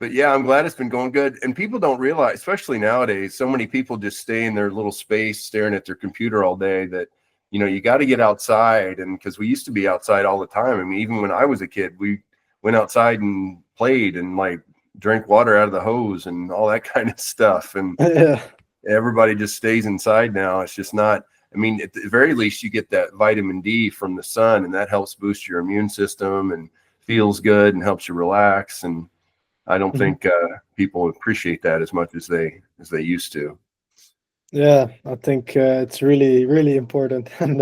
But yeah, I'm glad it's been going good. And people don't realize, especially nowadays, so many people just stay in their little space staring at their computer all day that, you got to get outside. And because we used to be outside all the time. I mean, even when I was a kid, we went outside and played and like drank water out of the hose and all that kind of stuff. And Yeah. everybody just stays inside now. It's just not, I mean, at the very least, you get that vitamin D from the sun, and that helps boost your immune system and feels good and helps you relax. And I don't Mhm. think people appreciate that as much as they used to. Yeah, I think it's really, really important. And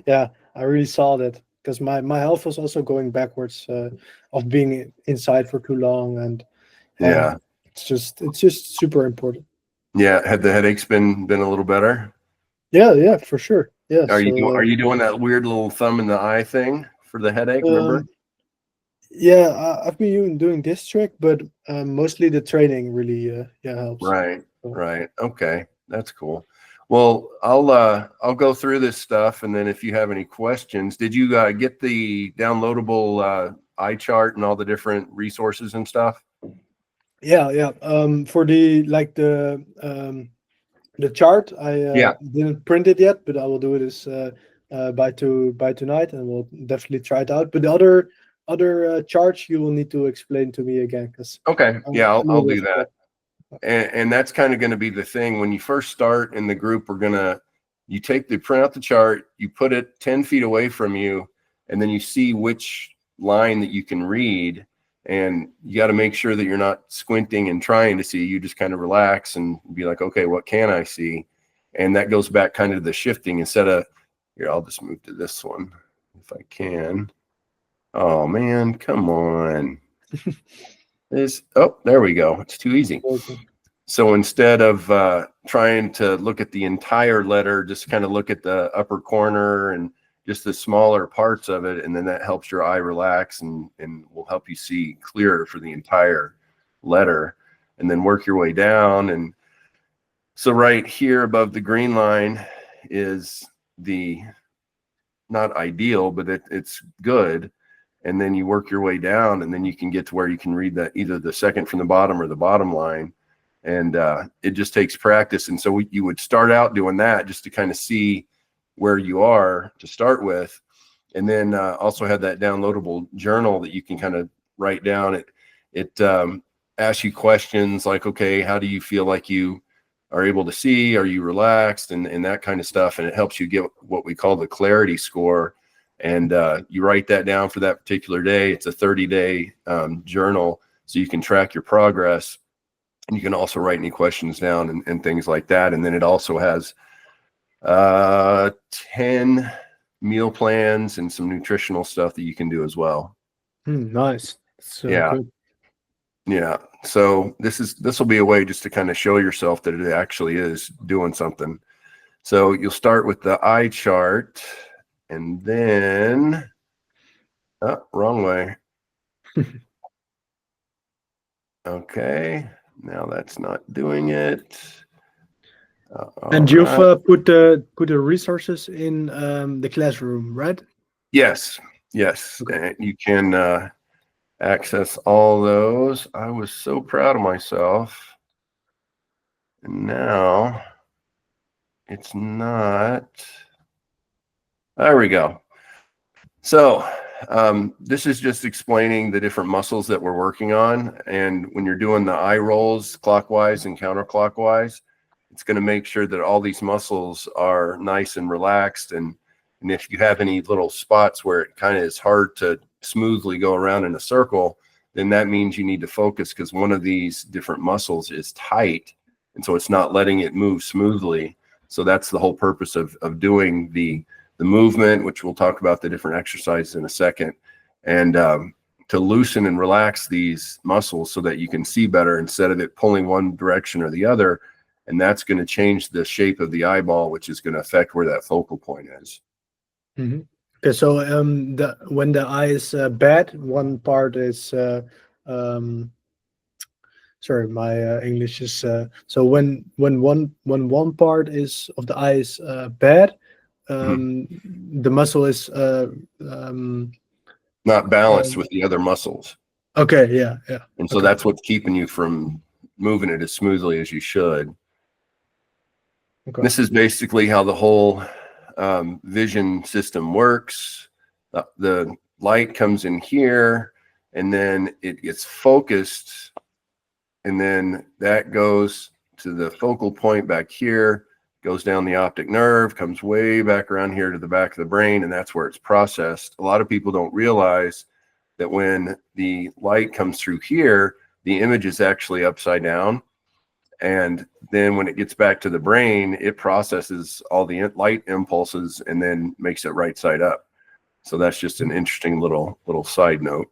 yeah, I really saw that because my health was also going backwards of being inside for too long. And Yeah, it's just super important. yeah. Have the headaches been a little better? Yeah, yeah, for sure. Yeah. Are So you doing that weird little thumb in the eye thing for the headache? Remember? yeah, I've been doing this trick, but mostly the training really yeah helps. Right, So, right. Okay, that's cool. Well, I'll go through this stuff, and then if you have any questions, did you get the downloadable eye chart and all the different resources and stuff? yeah, yeah. For the chart, I Yeah. didn't print it yet, but I will do this by tonight, and we'll definitely try it out. But the other charts you will need to explain to me again because Okay. I'm Yeah, a I'll little bit do that. forgot. And that's kind of going to be the thing when you first start in the group. You print out the chart, you put it 10 feet away from you, and then you see which line that you can read. And you got to make sure that you're not squinting and trying to see. You just kind of relax and be like, okay, what can I see? And that goes back kind of to the shifting instead of here. I'll just move to this one if I can. Oh man, come on. There we go. It's too easy. Okay. So instead of trying to look at the entire letter, just kind of look at the upper corner and just the smaller parts of it. And then that helps your eye relax and will help you see clearer for the entire letter, and then work your way down. And so right here above the green line is the not ideal, but it's good. And then you work your way down, and then you can get to where you can read that either the second from the bottom or the bottom line. And it just takes practice. And so you would start out doing that just to kind of see where you are to start with. And then also have that downloadable journal that you can kind of write down. It asks you questions like, okay, how do you feel like you are able to see? Are you relaxed? And that kind of stuff. And it helps you get what we call the clarity score. And you write that down for that particular day. It's a 30-day journal, so you can track your progress. And you can also write any questions down and things like that. And then it also has 10 meal plans and some nutritional stuff that you can do as well. Nice. So Yeah. good. Yeah. So this will be a way just to kind of show yourself that it actually is doing something. So you'll start with the eye chart, and then wrong way. Okay. Now that's not doing it. All And you've right. put the resources in the classroom, right? Yes. Yes. Okay. And you can access all those. I was so proud of myself. And now it's not. There we go. So this is just explaining the different muscles that we're working on. And when you're doing the eye rolls clockwise and counterclockwise, it's going to make sure that all these muscles are nice and relaxed. And if you have any little spots where it kind of is hard to smoothly go around in a circle, then that means you need to focus because one of these different muscles is tight. And so it's not letting it move smoothly. So that's the whole purpose of doing the movement, which we'll talk about the different exercises in a second, and to loosen and relax these muscles so that you can see better instead of it pulling one direction or the other. And that's going to change the shape of the eyeball, which is going to affect where that focal point is. Hmm. Okay, so when the eye is bad, one part is um, sorry, my English is so when one part is of the eye is bad, Mhm. the muscle is Not uh, balanced with the other muscles. Okay. Yeah. Yeah. And so Okay. that's what's keeping you from moving it as smoothly as you should. Okay. This is basically how the whole vision system works. The light comes in here, and then it gets focused, and then that goes to the focal point back here, goes down the optic nerve, comes way back around here to the back of the brain, and that's where it's processed. A lot of people don't realize that when the light comes through here, the image is actually upside down. And then when it gets back to the brain, it processes all the light impulses and then makes it right side up. So that's just an interesting little side note.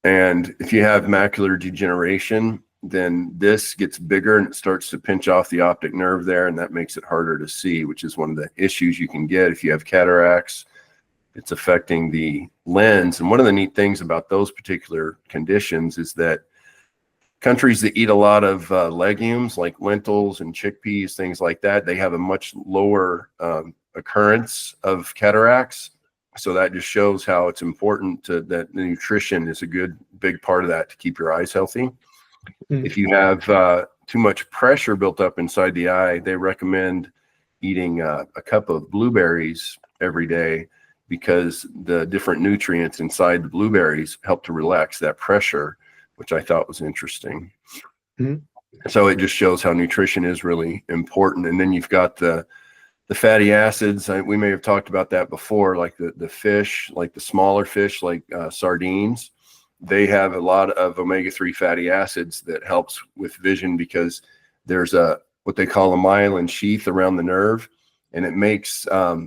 And if you have macular degeneration, then this gets bigger and it starts to pinch off the optic nerve there, and that makes it harder to see, which is one of the issues you can get if you have cataracts. It's affecting the lens. And one of the neat things about those particular conditions is that countries that eat a lot of legumes like lentils and chickpeas, things like that, they have a much lower occurrence of cataracts. So that just shows how it's important that the nutrition is a good big part of that to keep your eyes healthy. If you have too much pressure built up inside the eye, they recommend eating a cup of blueberries every day, because the different nutrients inside the blueberries help to relax that pressure, which I thought was interesting. So it just shows how nutrition is really important. And then you've got the fatty acids. We may have talked about that before, like the fish, like the smaller fish, like sardines. They have a lot of omega-3 fatty acids that helps with vision, because there's what they call a myelin sheath around the nerve, and it makes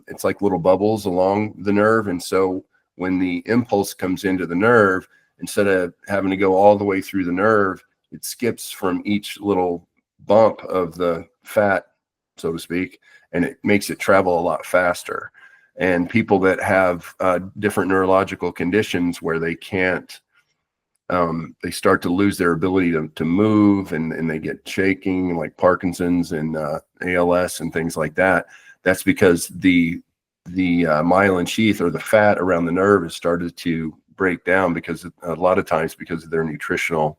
it's like little bubbles along the nerve. And so when the impulse comes into the nerve, instead of having to go all the way through the nerve, it skips from each little bump of the fat, so to speak, and it makes it travel a lot faster. And people that have different neurological conditions where they can't, they start to lose their ability to move, and they get shaking, like Parkinson's and ALS and things like that. That's because the myelin sheath, or the fat around the nerve, has started to break down, because a lot of times because of their nutritional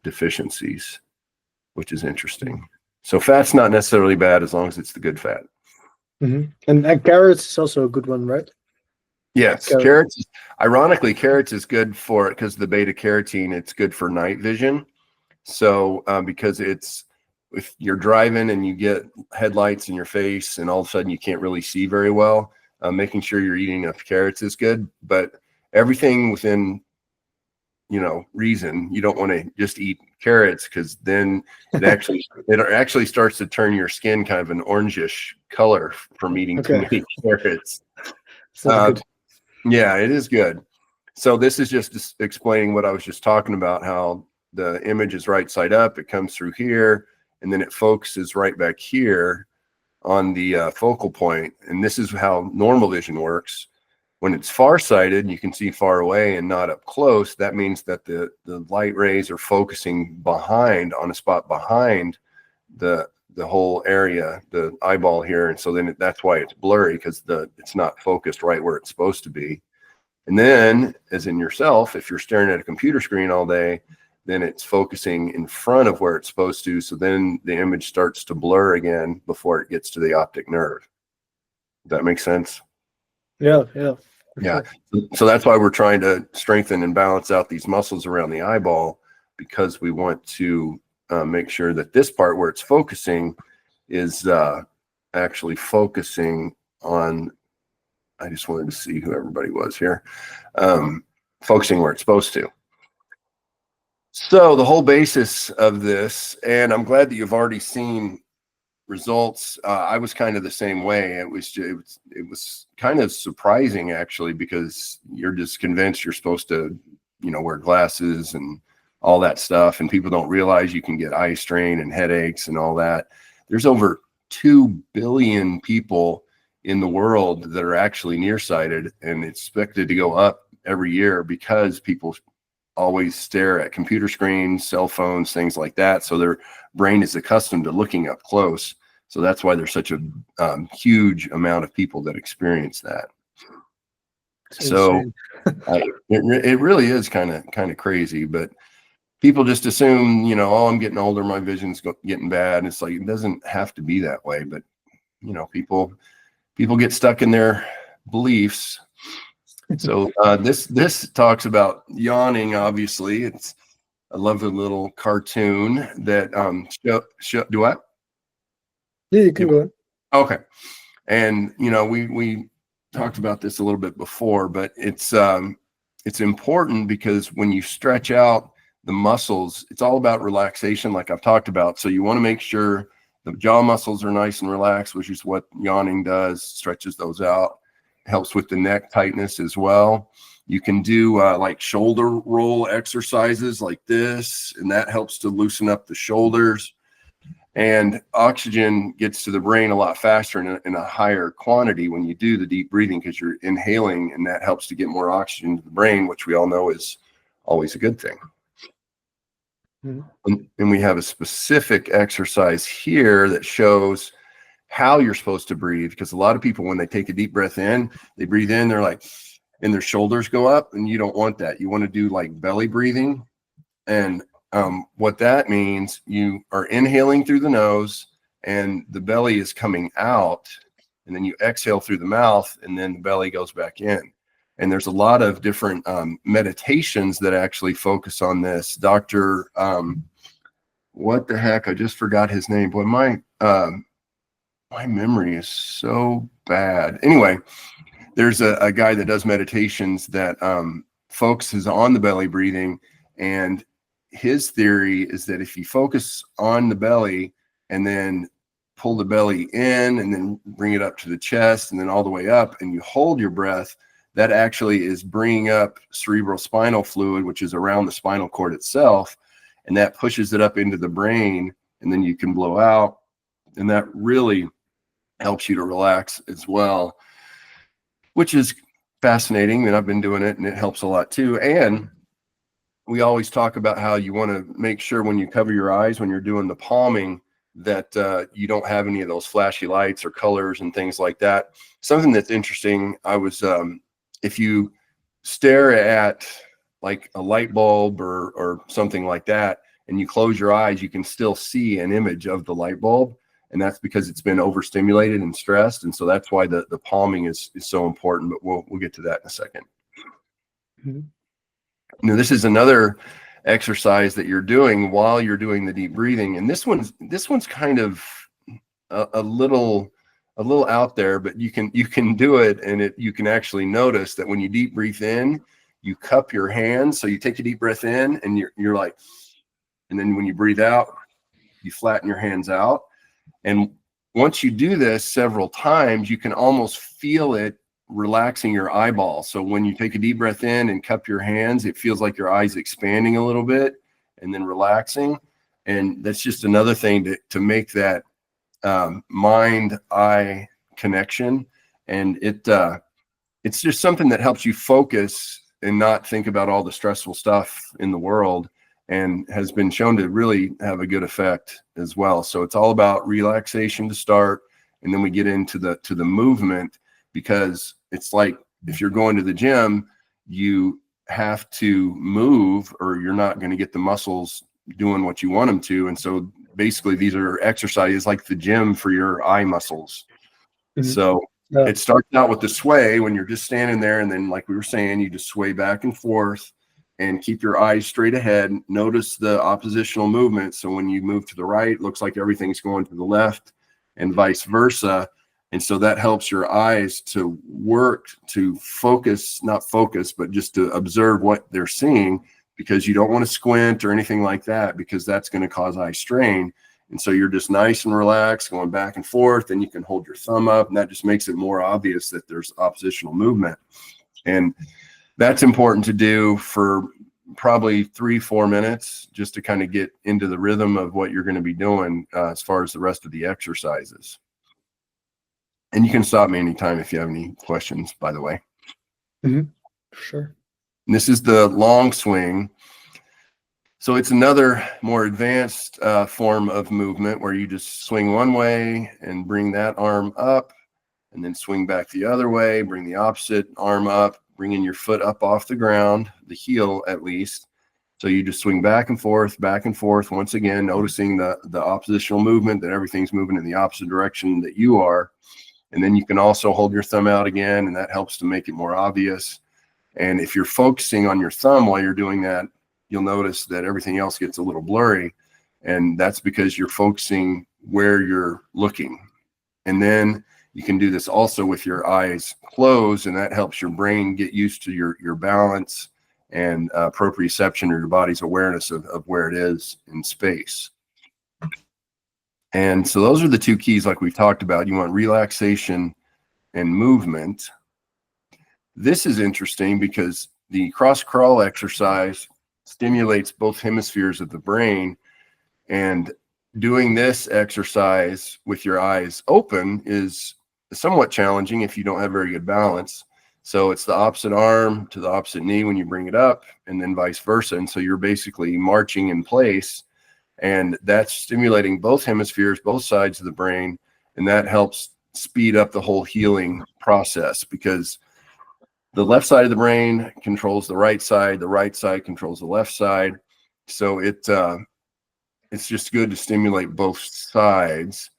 deficiencies, which is interesting. So fat's not necessarily bad as long as it's the good fat. And carrots is also a good one, right? Yes, carrots. Ironically, carrots is good for, because the beta carotene, it's good for night vision. So because if you're driving and you get headlights in your face and all of a sudden you can't really see very well, making sure you're eating enough carrots is good. But everything within reason, you don't want to just eat carrots, because then it actually starts to turn your skin kind of an orangish color from eating too many carrots. Yeah, it is good. So this is just explaining what I was just talking about, how the image is right side up, it comes through here, and then it focuses right back here on the focal point. And this is how normal vision works. When it's farsighted, you can see far away and not up close. That means that the light rays are focusing behind, on a spot behind the whole area, the eyeball here. And so then that's why it's blurry, because it's not focused right where it's supposed to be. And then, as in yourself, if you're staring at a computer screen all day, then it's focusing in front of where it's supposed to. So then the image starts to blur again before it gets to the optic nerve. Does that make sense? Yeah. Yeah. So that's why we're trying to strengthen and balance out these muscles around the eyeball, because we want to make sure that this part where it's focusing is actually focusing on, I just wanted to see who everybody was here, focusing where it's supposed to. So the whole basis of this, and I'm glad that you've already seen results. I was kind of the same way. It was kind of surprising, actually, because you're just convinced you're supposed to, wear glasses and all that stuff, and people don't realize you can get eye strain and headaches and all that. There's over 2 billion people in the world that are actually nearsighted, and it's expected to go up every year, because people always stare at computer screens, cell phones, things like that. So their brain is accustomed to looking up close. So that's why there's such a huge amount of people that experience that. It's So insane. it really is kind of crazy, but people just assume, oh, I'm getting older, my vision's getting bad. It's like, it doesn't have to be that way, but people get stuck in their beliefs. So this talks about yawning. Obviously, I love the little cartoon that do what? Yeah, you can go on. Okay, and we talked about this a little bit before, but it's important because when you stretch out the muscles, it's all about relaxation, like I've talked about. So you want to make sure the jaw muscles are nice and relaxed, which is what yawning does, stretches those out, helps with the neck tightness as well. You can do like shoulder roll exercises like this, and that helps to loosen up the shoulders. And oxygen gets to the brain a lot faster in a higher quantity when you do the deep breathing, because you're inhaling, and that helps to get more oxygen to the brain, which we all know is always a good thing. And we have a specific exercise here that shows how you're supposed to breathe, because a lot of people, when they take a deep breath in, they breathe in, they're like, and their shoulders go up, and you don't want that. You want to do like belly breathing. And what that means, you are inhaling through the nose and the belly is coming out, and then you exhale through the mouth, and then the belly goes back in. And there's a lot of different meditations that actually focus on this. Dr. What the heck? I just forgot his name. Boy, my memory is so bad. Anyway, there's a guy that does meditations that focuses on the belly breathing, and his theory is that if you focus on the belly and then pull the belly in and then bring it up to the chest and then all the way up, and you hold your breath, that actually is bringing up cerebral spinal fluid, which is around the spinal cord itself, and that pushes it up into the brain, and then you can blow out, and that really helps you to relax as well, which is fascinating. And I've been doing it, and it helps a lot too. And we always talk about how you want to make sure when you cover your eyes, when you're doing the palming, that you don't have any of those flashy lights or colors and things like that. Something that's interesting, if you stare at like a light bulb or something like that, and you close your eyes, you can still see an image of the light bulb. And that's because it's been overstimulated and stressed. And so that's why the palming is so important, but we'll get to that in a second. This is another exercise that you're doing while you're doing the deep breathing. And this one's kind of a little out there, but you can do it, and you can actually notice that when you deep breathe in, you cup your hands. So you take a deep breath in, and you're like, and then when you breathe out, you flatten your hands out. And once you do this several times, you can almost feel it relaxing your eyeballs. So when you take a deep breath in and cup your hands, it feels like your eyes expanding a little bit and then relaxing. And that's just another thing to make that mind-eye connection. And it's just something that helps you focus and not think about all the stressful stuff in the world, and has been shown to really have a good effect as well. So it's all about relaxation to start, and then we get into the movement, because it's like if you're going to the gym, you have to move or you're not going to get the muscles doing what you want them to. And so basically these are exercises like the gym for your eye muscles. So it starts out with the sway when you're just standing there, and then, like we were saying, you just sway back and forth and keep your eyes straight ahead. Notice the oppositional movement. So when you move to the right, it looks like everything's going to the left, and vice versa. And so that helps your eyes to work, to focus, not focus, but just to observe what they're seeing, because you don't want to squint or anything like that, because that's going to cause eye strain. And so you're just nice and relaxed, going back and forth, and you can hold your thumb up, and that just makes it more obvious that there's oppositional movement. And that's important to do for probably 3-4 minutes, just to kind of get into the rhythm of what you're going to be doing as far as the rest of the exercises. And you can stop me anytime if you have any questions, by the way. Sure. And this is the long swing. So it's another more advanced form of movement where you just swing one way and bring that arm up, and then swing back the other way, bring the opposite arm up, bringing your foot up off the ground, the heel at least. So you just swing back and forth, once again, noticing the oppositional movement, that everything's moving in the opposite direction that you are. And then you can also hold your thumb out again, and that helps to make it more obvious. And if you're focusing on your thumb while you're doing that, you'll notice that everything else gets a little blurry. And that's because you're focusing where you're looking. And then you can do this also with your eyes closed, and that helps your brain get used to your balance and proprioception, or your body's awareness of where it is in space. And so those are the two keys like we've talked about. You want relaxation and movement. This is interesting because the cross crawl exercise stimulates both hemispheres of the brain, and doing this exercise with your eyes open is somewhat challenging if you don't have very good balance. So it's the opposite arm to the opposite knee when you bring it up, and then vice versa. And so you're basically marching in place, and that's stimulating both hemispheres, both sides of the brain. And that helps speed up the whole healing process, because the left side of the brain controls the right side controls the left side. So it's just good to stimulate both sides.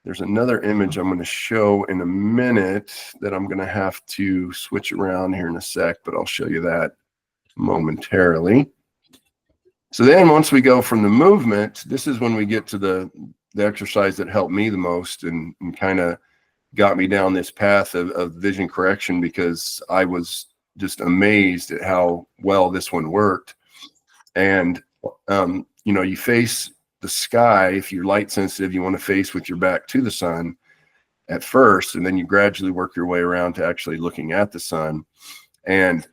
There's another image I'm going to show in a minute that I'm going to have to switch around here in a sec, but I'll show you that momentarily. So then once we go from the movement, this is when we get to the exercise that helped me the most and kind of got me down this path of vision correction, because I was just amazed at how well this one worked. And, you face the sky. If you're light sensitive, you want to face with your back to the sun at first, and then you gradually work your way around to actually looking at the sun. And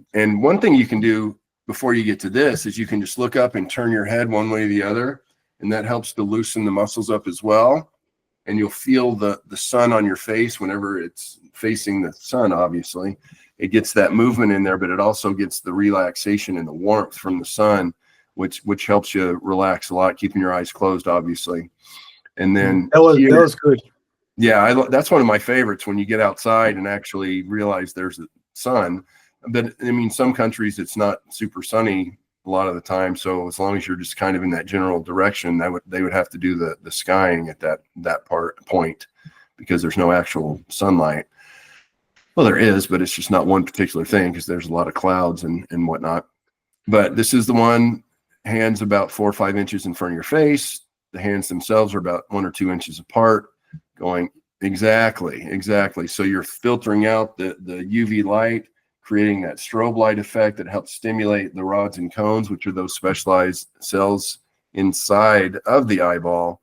one thing you can do before you get to this is you can just look up and turn your head one way or the other, and that helps to loosen the muscles up as well. And you'll feel the sun on your face whenever it's facing the sun. Obviously it gets that movement in there, but it also gets the relaxation and the warmth from the sun, which helps you relax a lot, keeping your eyes closed, obviously. And then that was good. Yeah, that's one of my favorites, when you get outside and actually realize there's the sun. But I mean, some countries it's not super sunny a lot of the time, so as long as you're just kind of in that general direction, they would have to do the skying at that point, because there's no actual sunlight. Well, there is, but it's just not one particular thing, because there's a lot of clouds and whatnot. But this is the one. Hands about 4 or 5 inches in front of your face. The hands themselves are about 1 or 2 inches apart, going exactly. So you're filtering out the UV light, creating that strobe light effect that helps stimulate the rods and cones, which are those specialized cells inside of the eyeball.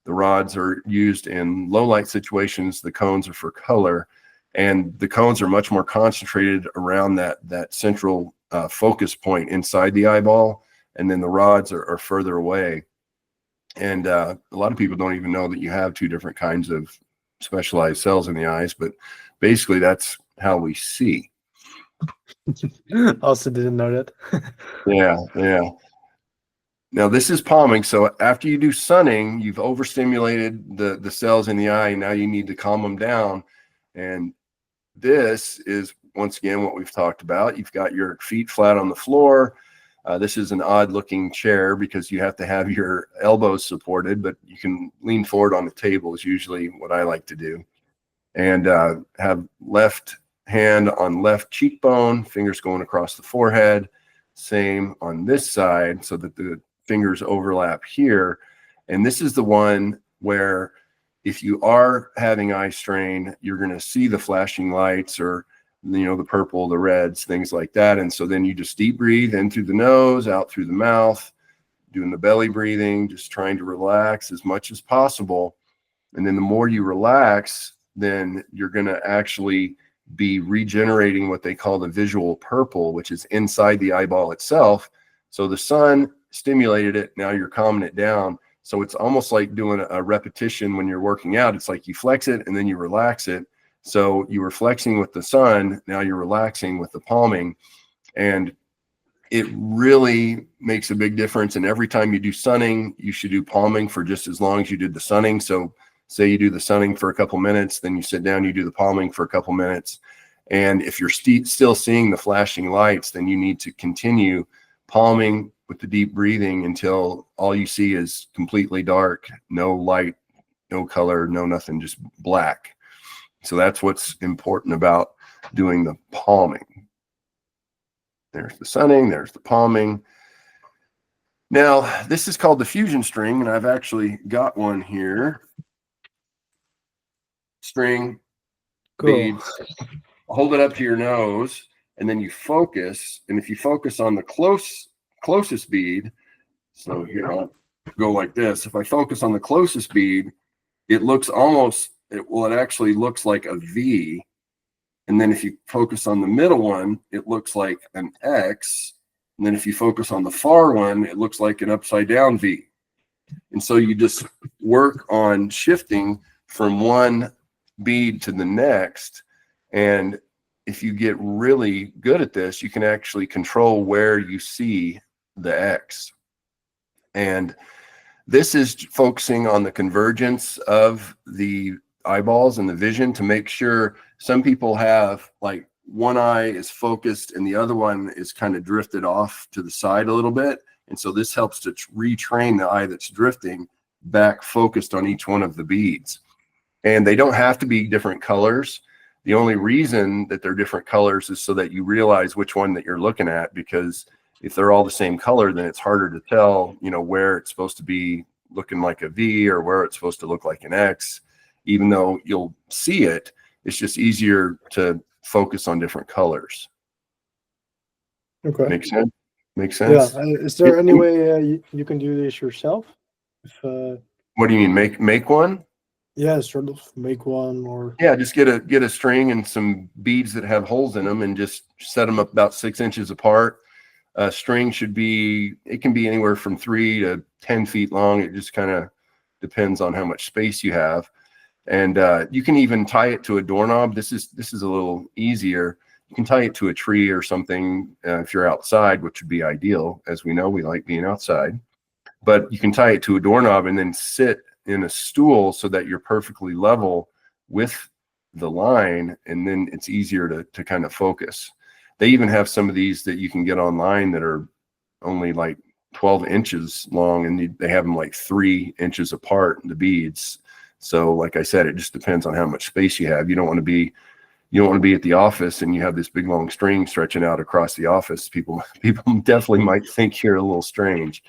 The rods are used in low light situations. The cones are for color, and the cones are much more concentrated around that central focus point inside the eyeball. And then the rods are further away. And a lot of people don't even know that you have two different kinds of specialized cells in the eyes, but basically that's how we see. Also didn't know that. Yeah. Now this is palming. So after you do sunning, you've overstimulated the cells in the eye, and now you need to calm them down. And this is, once again, what we've talked about. You've got your feet flat on the floor. This is an odd looking chair because you have to have your elbows supported, but you can lean forward on the table is usually what I like to do. And have left hand on left cheekbone, fingers going across the forehead. Same on this side, so that the fingers overlap here. And this is the one where if you are having eye strain, you're going to see the flashing lights, or the purple, the reds, things like that. And so then you just deep breathe in through the nose, out through the mouth, doing the belly breathing, just trying to relax as much as possible. And then the more you relax, then you're going to actually be regenerating what they call the visual purple, which is inside the eyeball itself. So the sun stimulated it. Now you're calming it down. So it's almost like doing a repetition when you're working out. It's like you flex it and then you relax it. So you were flexing with the sun, now you're relaxing with the palming, and it really makes a big difference. And every time you do sunning, you should do palming for just as long as you did the sunning. So say you do the sunning for a couple minutes, then you sit down, you do the palming for a couple minutes, And if you're still seeing the flashing lights, then you need to continue palming with the deep breathing until all you see is completely dark, no light, no color, no nothing, just black. So that's what's important about doing the palming. There's the sunning, there's the palming. Now, this is called the fusion string, and I've actually got one here. String, Cool. beads. Hold it up to your nose, and then you focus. And if you focus on the closest bead, so here I'll go like this. If I focus on the closest bead, it looks it actually looks like a V. And then if you focus on the middle one, it looks like an X. And then if you focus on the far one, it looks like an upside down V. And so you just work on shifting from one bead to the next. And if you get really good at this, you can actually control where you see the X. And this is focusing on the convergence of the eyeballs and the vision to make sure. Some people have like one eye is focused and the other one is kind of drifted off to the side a little bit. And so this helps to retrain the eye that's drifting back focused on each one of the beads. And they don't have to be different colors. The only reason that they're different colors is so that you realize which one that you're looking at, because if they're all the same color, then it's harder to tell, where it's supposed to be looking like a V or where it's supposed to look like an X. Even though you'll see it, it's just easier to focus on different colors. Okay. Make sense? Makes sense? Yeah. Is there any way you can do this yourself? What do you mean? Make one? Yeah, sort of make one, or yeah, just get a string and some beads that have holes in them and just set them up about 6 inches apart. A string can be anywhere from 3 to 10 feet long. It just kind of depends on how much space you have. And you can even tie it to a doorknob. This is a little easier. You can tie it to a tree or something if you're outside, which would be ideal. As we know, we like being outside. But you can tie it to a doorknob and then sit in a stool so that you're perfectly level with the line, and then it's easier to kind of focus. They even have some of these that you can get online that are only like 12 inches long, and they have them like 3 inches apart, the beads. So like I said, it just depends on how much space you have. You don't want to be at the office and you have this big long string stretching out across the office. People definitely might think you're a little strange,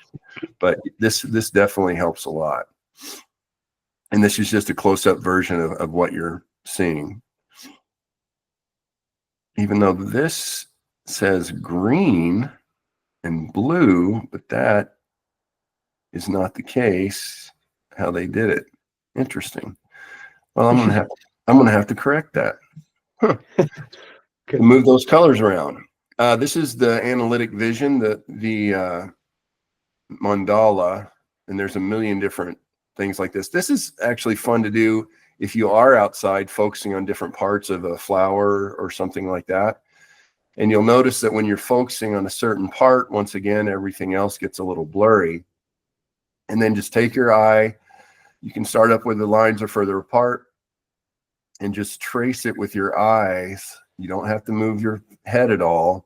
but this definitely helps a lot. And this is just a close-up version of what you're seeing. Even though this says green and blue, but that is not the case, how they did it. Interesting. Well, I'm gonna have to correct that. Huh. Move those colors around. This is the analytic vision, the mandala, and there's a million different things like this. This is actually fun to do if you are outside focusing on different parts of a flower or something like that. And you'll notice that when you're focusing on a certain part, once again, everything else gets a little blurry. And then just take your eye. You can start up where the lines are further apart and just trace it with your eyes. You don't have to move your head at all.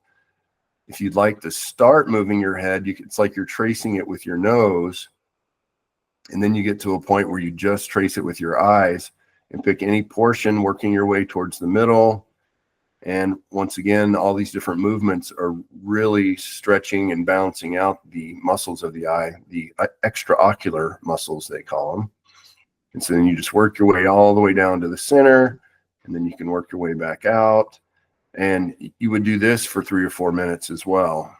If you'd like to start moving your head, it's like you're tracing it with your nose. And then you get to a point where you just trace it with your eyes and pick any portion, working your way towards the middle. And once again, all these different movements are really stretching and balancing out the muscles of the eye, the extraocular muscles, they call them. And so then you just work your way all the way down to the center, and then you can work your way back out. And you would do this for 3 or 4 minutes as well.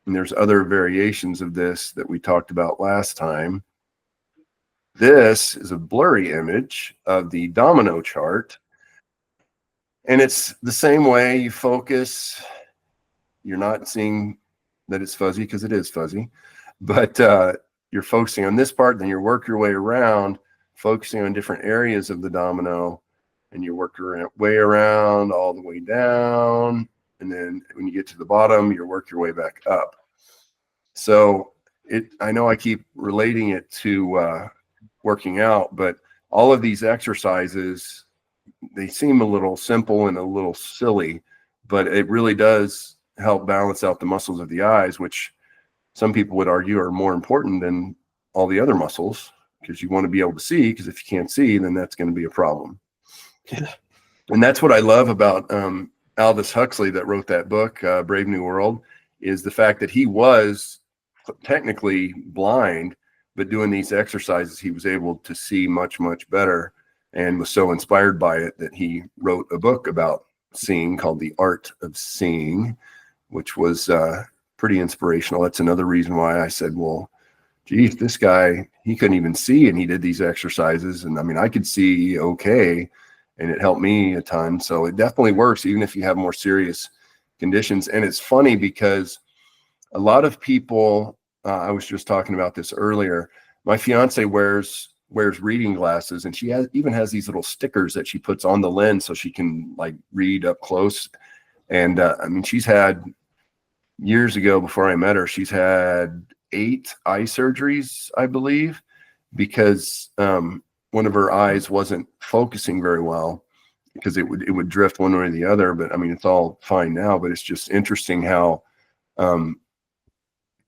And there's other variations of this that we talked about last time. This is a blurry image of the domino chart. And it's the same way. You focus. You're not seeing that it's fuzzy because it is fuzzy. But you're focusing on this part, then you work your way around, focusing on different areas of the domino. And you work your way around all the way down. And then when you get to the bottom, you work your way back up. So I know I keep relating it to working out, but all of these exercises they seem a little simple and a little silly, but it really does help balance out the muscles of the eyes, which some people would argue are more important than all the other muscles, because you want to be able to see, because if you can't see, then that's going to be a problem. Yeah. And that's what I love about Aldous Huxley, that wrote that book, Brave New World, is the fact that he was technically blind, but doing these exercises, he was able to see much, much better, and was so inspired by it that he wrote a book about seeing called The Art of Seeing, which was pretty inspirational. That's another reason why I said, well, geez, this guy, he couldn't even see, and he did these exercises. And I mean, I could see okay, and it helped me a ton. So it definitely works, even if you have more serious conditions. And it's funny because a lot of people, I was just talking about this earlier, my fiance wears reading glasses, and she even has these little stickers that she puts on the lens so she can like read up close. And I mean, she's had, years ago before I met her, she's had 8 eye surgeries, I believe, because one of her eyes wasn't focusing very well, because it would drift one way or the other. But I mean, it's all fine now. But it's just interesting how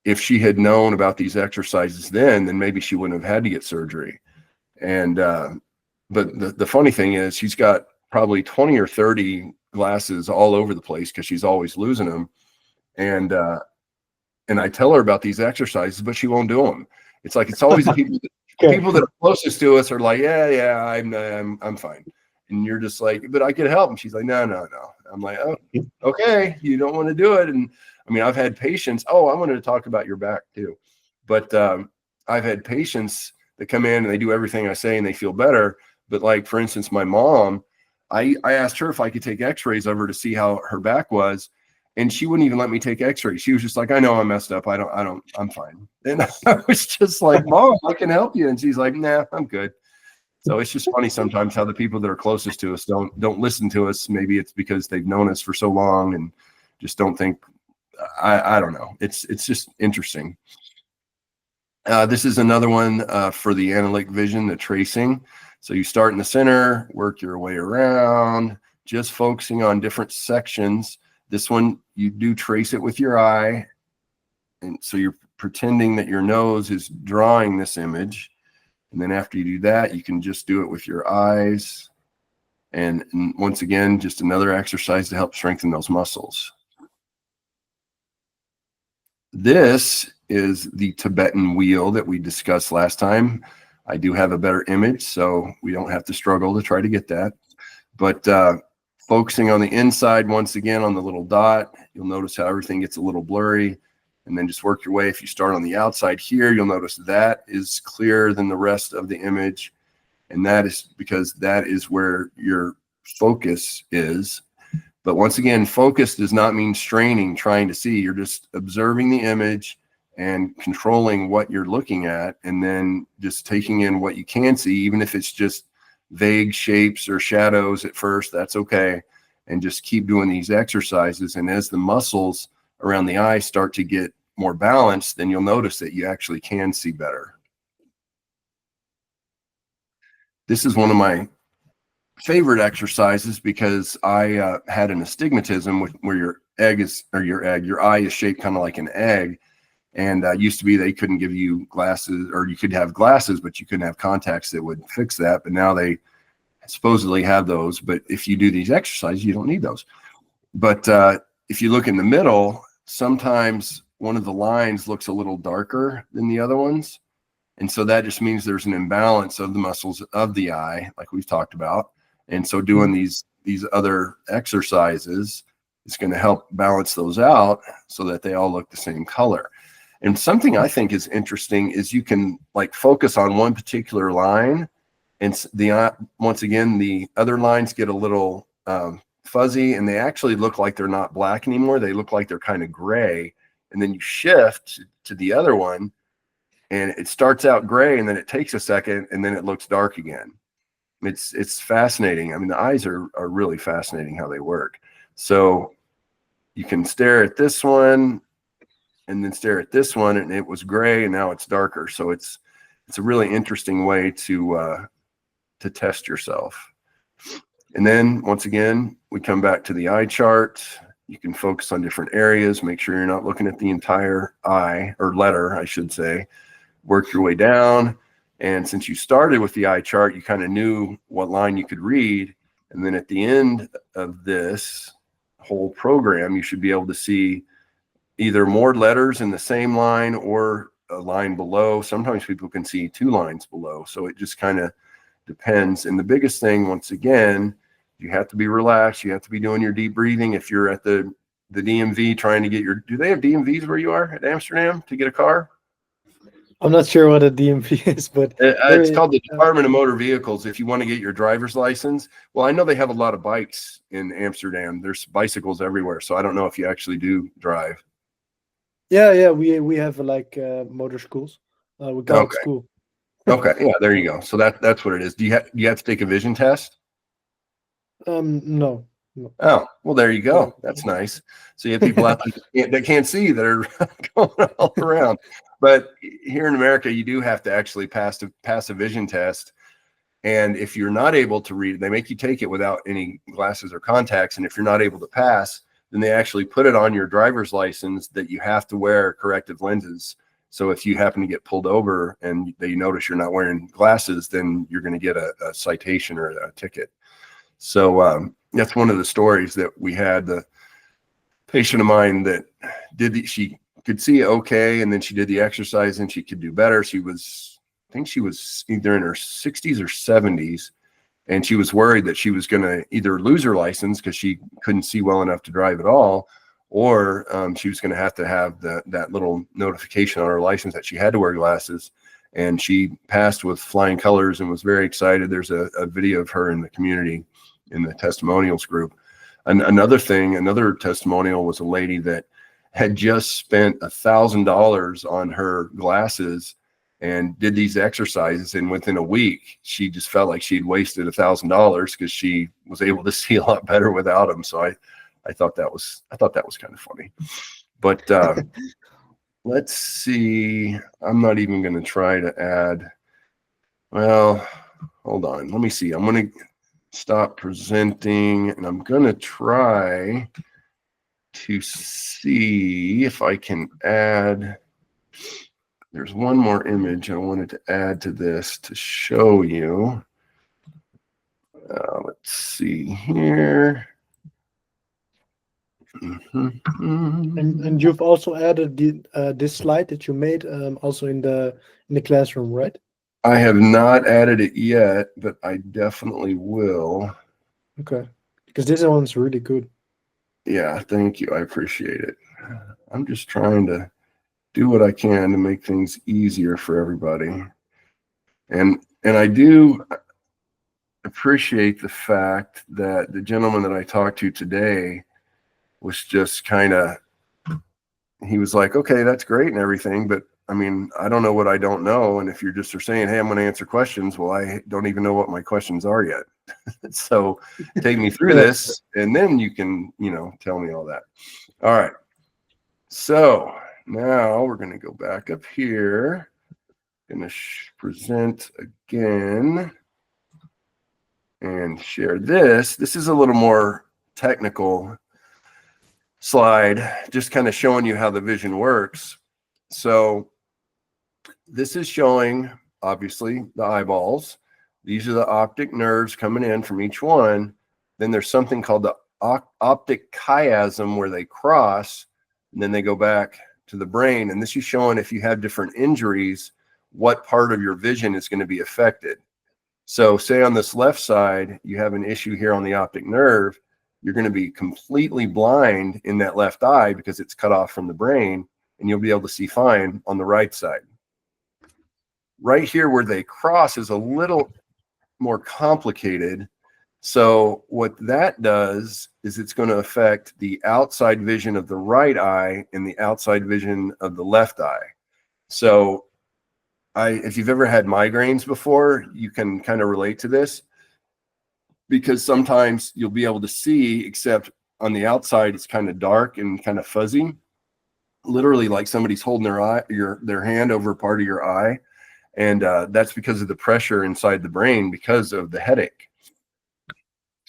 if she had known about these exercises then maybe she wouldn't have had to get surgery. And but the funny thing is, she's got probably 20 or 30 glasses all over the place because she's always losing them. And I tell her about these exercises, but she won't do them. It's like, it's always the people that are closest to us are like, yeah, I'm fine. And you're just like, but I could help. And she's like, no. I'm like, oh, okay, you don't want to do it. And I mean, I've had patients. Oh, I wanted to talk about your back too, but I've had patients that come in and they do everything I say and they feel better. But like, for instance, my mom, I asked her if I could take x-rays of her to see how her back was. And she wouldn't even let me take x-rays. She was just like, I know I'm messed up. I'm fine. And I was just like, Mom, I can help you. And she's like, nah, I'm good. So it's just funny sometimes how the people that are closest to us don't listen to us. Maybe it's because they've known us for so long and just don't think, I don't know. It's just interesting. This is another one for the analytic vision, the tracing. So you start in the center, work your way around, just focusing on different sections. This one, you do trace it with your eye. And so you're pretending that your nose is drawing this image. And then after you do that, you can just do it with your eyes. And once again, just another exercise to help strengthen those muscles. This is the Tibetan wheel that we discussed last time. I do have a better image, so we don't have to struggle to try to get that. But focusing on the inside, once again, on the little dot, you'll notice how everything gets a little blurry, and then just work your way. If you start on the outside here, you'll notice that is clearer than the rest of the image. And that is because that is where your focus is. But once again, focus does not mean straining, trying to see. You're just observing the image and controlling what you're looking at, and then just taking in what you can see, even if it's just vague shapes or shadows at first, that's okay. And just keep doing these exercises. And as the muscles around the eye start to get more balanced, then you'll notice that you actually can see better. This is one of my favorite exercises because I had an astigmatism where your eye is shaped kind of like an egg. And used to be they couldn't give you glasses, or you could have glasses, but you couldn't have contacts that would fix that. But now they supposedly have those. But if you do these exercises, you don't need those. But if you look in the middle, sometimes one of the lines looks a little darker than the other ones. And so that just means there's an imbalance of the muscles of the eye, like we've talked about. And so doing these other exercises is going to help balance those out so that they all look the same color. And something I think is interesting is you can like focus on one particular line, and once again, the other lines get a little fuzzy, and they actually look like they're not black anymore. They look like they're kind of gray. And then you shift to the other one, and it starts out gray, and then it takes a second, and then it looks dark again. It's fascinating. I mean, the eyes are really fascinating how they work. So you can stare at this one and then stare at this one, and it was gray and now it's darker. So it's a really interesting way to test yourself. And then once again, we come back to the eye chart. You can focus on different areas, make sure you're not looking at the entire eye or letter, I should say. Work your way down. And since you started with the eye chart, you kind of knew what line you could read. And then at the end of this whole program, you should be able to see either more letters in the same line or a line below. Sometimes people can see 2 lines below. So it just kind of depends. And the biggest thing, once again, you have to be relaxed. You have to be doing your deep breathing. If you're at the DMV trying to get your, do they have DMVs where you are at Amsterdam to get a car? I'm not sure what a DMV is, but It's called the Department of Motor Vehicles. If you want to get your driver's license, well, I know they have a lot of bikes in Amsterdam. There's bicycles everywhere. So I don't know if you actually do drive. Yeah, we have like motor schools. We call it school. Okay, yeah, there you go. So that's what it is. Do you have to take a vision test? No. Oh, well, there you go. That's nice. So you have people out there that can't see that are going all around. But here in America, you do have to actually pass a vision test. And if you're not able to read, they make you take it without any glasses or contacts. And if you're not able to pass, then they actually put it on your driver's license that you have to wear corrective lenses. So if you happen to get pulled over and they notice you're not wearing glasses, then you're going to get a citation or a ticket. So that's one of the stories that we had. The patient of mine that she could see okay, and then she did the exercise and she could do better. I think she was either in her 60s or 70s, and she was worried that she was going to either lose her license because she couldn't see well enough to drive at all, or she was going to have that little notification on her license that she had to wear glasses. And she passed with flying colors and was very excited. There's a video of her in the community in the testimonials group. Another testimonial was a lady that had just spent $1,000 on her glasses and did these exercises, and within a week she just felt like she'd wasted $1,000 because she was able to see a lot better without them. So I thought that was kind of funny. But let's see. I'm not even going to try to add. Well, hold on. Let me see. I'm going to stop presenting, and I'm going to try to see if I can add. There's one more image I wanted to add to this to show you. Let's see here. And you've also added this slide that you made also in the classroom, right? I have not added it yet, but I definitely will. Okay, because this one's really good. Yeah, thank you. I appreciate it. I'm just trying to do what I can to make things easier for everybody. And I do appreciate the fact that the gentleman that I talked to today was just he was like, okay, that's great and everything, but I mean, I don't know what I don't know. And if you're just saying, hey, I'm going to answer questions, well, I don't even know what my questions are yet. So take me through this, and then you can, tell me all that. All right. So now we're going to go back up here. Going to present again and share this. This is a little more technical slide, just kind of showing you how the vision works. So this is showing, obviously, the eyeballs. These are the optic nerves coming in from each one. Then there's something called the optic chiasm where they cross, and then they go back to the brain. And this is showing if you have different injuries, what part of your vision is going to be affected. So say on this left side, you have an issue here on the optic nerve, you're going to be completely blind in that left eye because it's cut off from the brain, and you'll be able to see fine on the right side. Right here where they cross is a little more complicated. So what that does is it's going to affect the outside vision of the right eye and the outside vision of the left eye. So if you've ever had migraines before, you can kind of relate to this, because sometimes you'll be able to see, except on the outside it's kind of dark and kind of fuzzy, literally like somebody's holding their hand over part of your eye. And that's because of the pressure inside the brain because of the headache.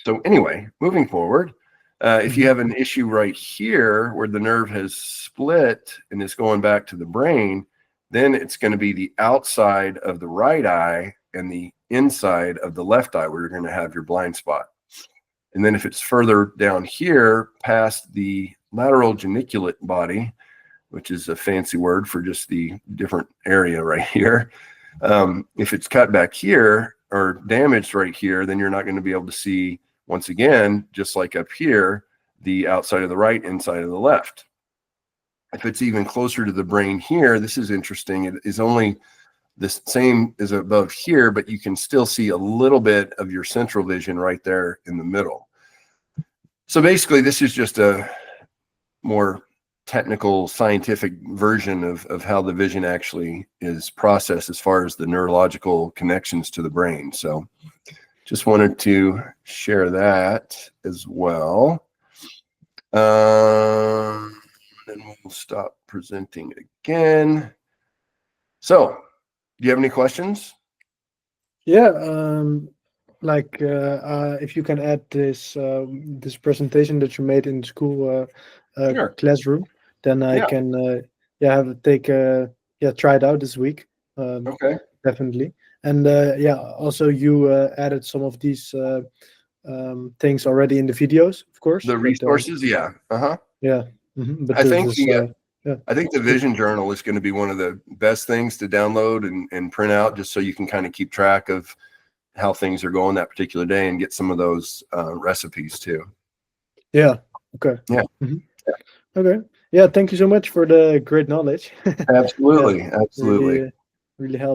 So anyway, moving forward, if you have an issue right here where the nerve has split and is going back to the brain, then it's going to be the outside of the right eye and the inside of the left eye where you're going to have your blind spot. And then if it's further down here past the lateral geniculate body, which is a fancy word for just the different area right here, if it's cut back here or damaged right here, then you're not going to be able to see, once again, just like up here, the outside of the right, inside of the left. If it's even closer to the brain here, this is interesting. It is only the same as above here, but you can still see a little bit of your central vision right there in the middle. So basically, this is just a more technical scientific version of how the vision actually is processed as far as the neurological connections to the brain. So just wanted to share that as well. Then we'll stop presenting again. So do you have any questions? Yeah, if you can add this this presentation that you made in the school Sure. classroom, then I Yeah. can try it out this week. Okay. Definitely. And also you added some of these things already in the videos, of course. The resources, yeah. Yeah. But I think I the vision journal is going to be one of the best things to download and print out, just so you can kind of keep track of how things are going that particular day and get some of those recipes too. Yeah. Okay. Yeah. Okay. Yeah. Thank you so much for the great knowledge. Absolutely. Absolutely. Really helps.